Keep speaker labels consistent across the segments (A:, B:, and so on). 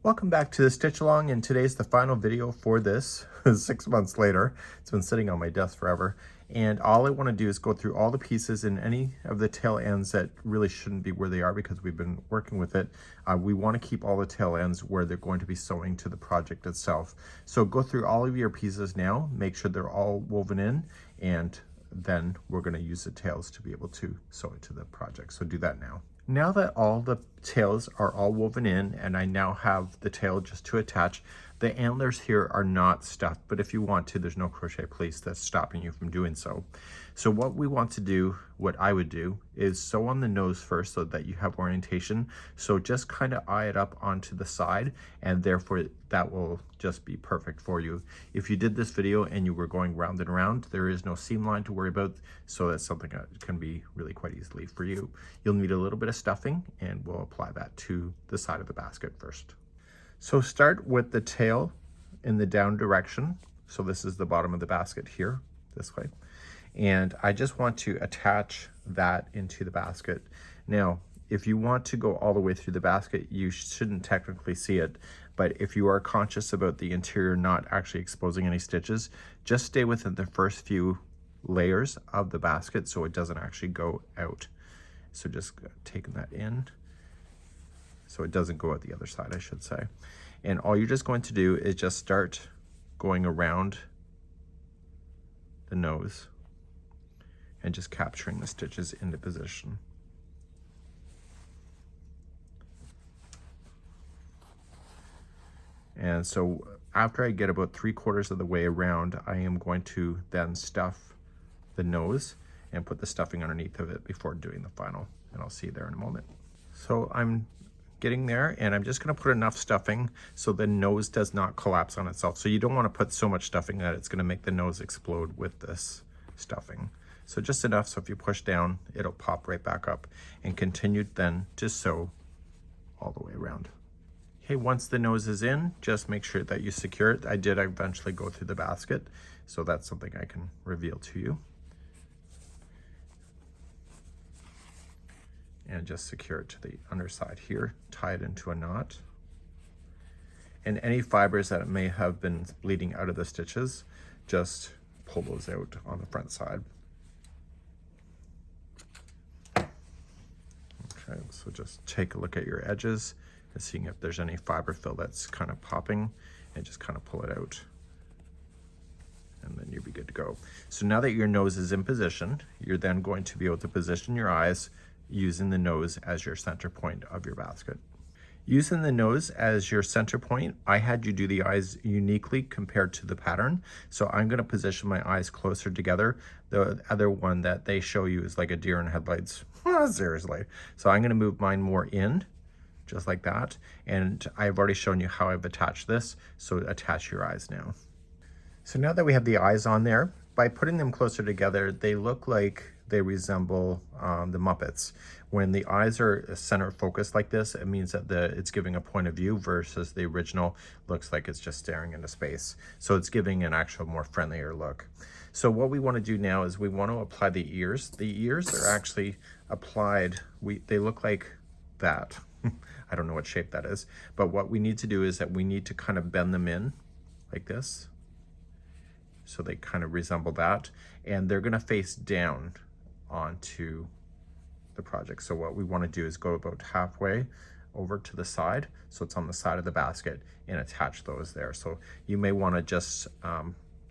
A: Welcome back to the Stitch Along, and today's the final video for this 6 months later. It's been sitting on my desk forever, and all I want to do is go through all the pieces and any of the tail ends that really shouldn't be where they are because we've been working with it. We want to keep all the tail ends where they're going to be sewing to the project itself. So go through all of your pieces now, make sure they're all woven in, and then we're going to use the tails to be able to sew it to the project. So do that now. Now that all the tails are all woven in and I now have the tail just to attach, the antlers here are not stuffed, but if you want to, there's no crochet place that's stopping you from doing so. So what we want to do, what I would do, is sew on the nose first so that you have orientation. So just kind of eye it up onto the side, and therefore that will just be perfect for you. If you did this video and you were going round and round, there is no seam line to worry about, so that's something that can be really quite easily for you. You'll need a little bit of stuffing, and we'll apply that to the side of the basket first. So start with the tail in the down direction. So this is the bottom of the basket here, this way. And I just want to attach that into the basket. Now, if you want to go all the way through the basket, you shouldn't technically see it. But if you are conscious about the interior not actually exposing any stitches, just stay within the first few layers of the basket so it doesn't actually go out. So just taking that in. So it doesn't go out the other side, I should say. And all you're just going to do is just start going around the nose and just capturing the stitches into position. And so after I get about 3/4 of the way around, I am going to then stuff the nose and put the stuffing underneath of it before doing the final. And I'll see you there in a moment. So I'm getting there, and I'm just going to put enough stuffing so the nose does not collapse on itself. So you don't want to put so much stuffing that it's going to make the nose explode with this stuffing. So just enough so if you push down, it'll pop right back up, and continue then to sew all the way around. Okay, once the nose is in, just make sure that you secure it. I did eventually go through the basket, so that's something I can reveal to you. And just secure it to the underside here, tie it into a knot. And any fibers that may have been bleeding out of the stitches, just pull those out on the front side. Okay, so just take a look at your edges and seeing if there's any fiber fill that's kind of popping, and just kind of pull it out. And then you'll be good to go. So now that your nose is in position, you're then going to be able to position your eyes using the nose as your center point of your basket. Using the nose as your center point, I had you do the eyes uniquely compared to the pattern. So I'm going to position my eyes closer together. The other one that they show you is like a deer in headlights. Seriously. So I'm going to move mine more in, just like that. And I've already shown you how I've attached this. So attach your eyes now. So now that we have the eyes on there, by putting them closer together, they look like they resemble the Muppets. When the eyes are center focused like this, it means that it's giving a point of view versus the original looks like it's just staring into space. So it's giving an actual more friendlier look. So what we want to do now is we want to apply the ears. The ears are actually applied, they look like that. I don't know what shape that is, but what we need to do is that we need to kind of bend them in like this. So they kind of resemble that, and they're going to face down onto the project. So what we want to do is go about halfway over to the side, so it's on the side of the basket, and attach those there. So you may want to just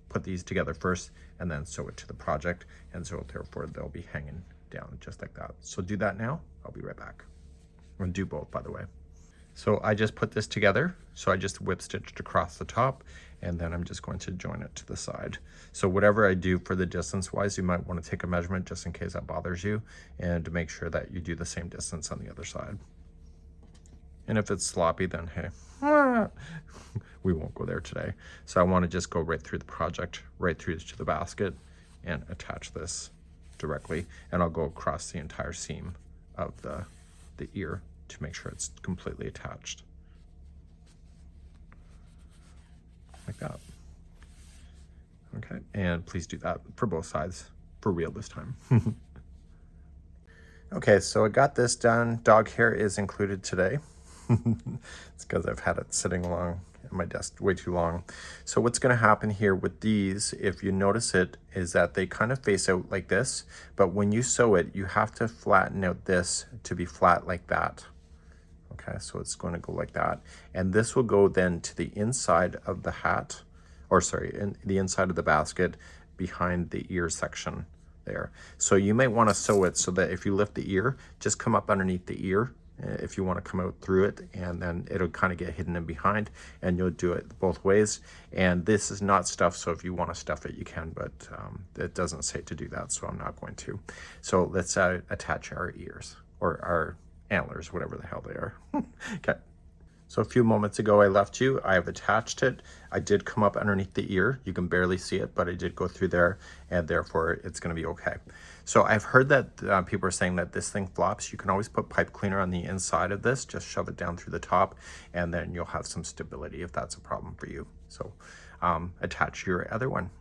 A: put these together first and then sew it to the project, and so therefore they'll be hanging down just like that. So do that now. I'll be right back. I'm going to do both, by the way. So I just put this together. So I just whip stitched across the top, and then I'm just going to join it to the side. So whatever I do for the distance wise, you might want to take a measurement just in case that bothers you, and to make sure that you do the same distance on the other side. And if it's sloppy, then hey, we won't go there today. So I want to just go right through the project, right through to the basket, and attach this directly. And I'll go across the entire seam of the ear to make sure it's completely attached. Like that. Okay, and please do that for both sides, for real this time. Okay, so I got this done. Dog hair is included today. It's because I've had it sitting along at my desk way too long. So what's going to happen here with these, if you notice it, is that they kind of face out like this, but when you sew it, you have to flatten out this to be flat like that. Okay, so it's going to go like that. And this will go then to the inside of the hat, or sorry, in the inside of the basket behind the ear section there. So you might want to sew it so that if you lift the ear, just come up underneath the ear if you want to come out through it, and then it'll kind of get hidden in behind, and you'll do it both ways. And this is not stuffed, so if you want to stuff it, you can, but it doesn't say to do that, so I'm not going to. So let's attach our ears, or our antlers, whatever the hell they are. Okay. So a few moments ago I left you, I have attached it. I did come up underneath the ear. You can barely see it, but I did go through there, and therefore it's gonna be okay. So I've heard that people are saying that this thing flops. You can always put pipe cleaner on the inside of this, just shove it down through the top, and then you'll have some stability if that's a problem for you. So attach your other one.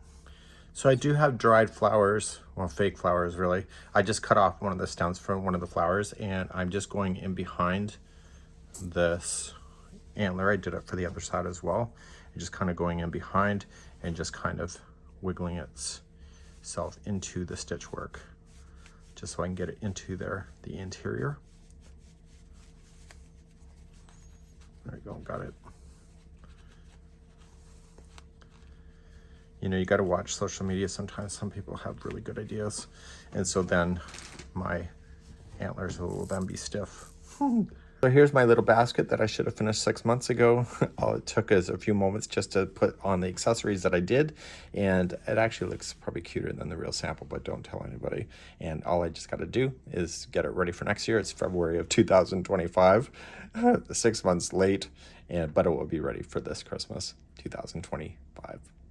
A: So I do have dried flowers, well, fake flowers really. I just cut off one of the stems from one of the flowers, and I'm just going in behind this antler. I did it for the other side as well. And just kind of going in behind and just kind of wiggling itself into the stitch work, just so I can get it into there, the interior. There you go, got it. You know, you got to watch social media sometimes. Some people have really good ideas. And so then my antlers will then be stiff. So here's my little basket that I should have finished 6 months ago. All it took is a few moments just to put on the accessories that I did. And it actually looks probably cuter than the real sample, but don't tell anybody. And all I just got to do is get it ready for next year. It's February of 2025, 6 months late, but it will be ready for this Christmas, 2025.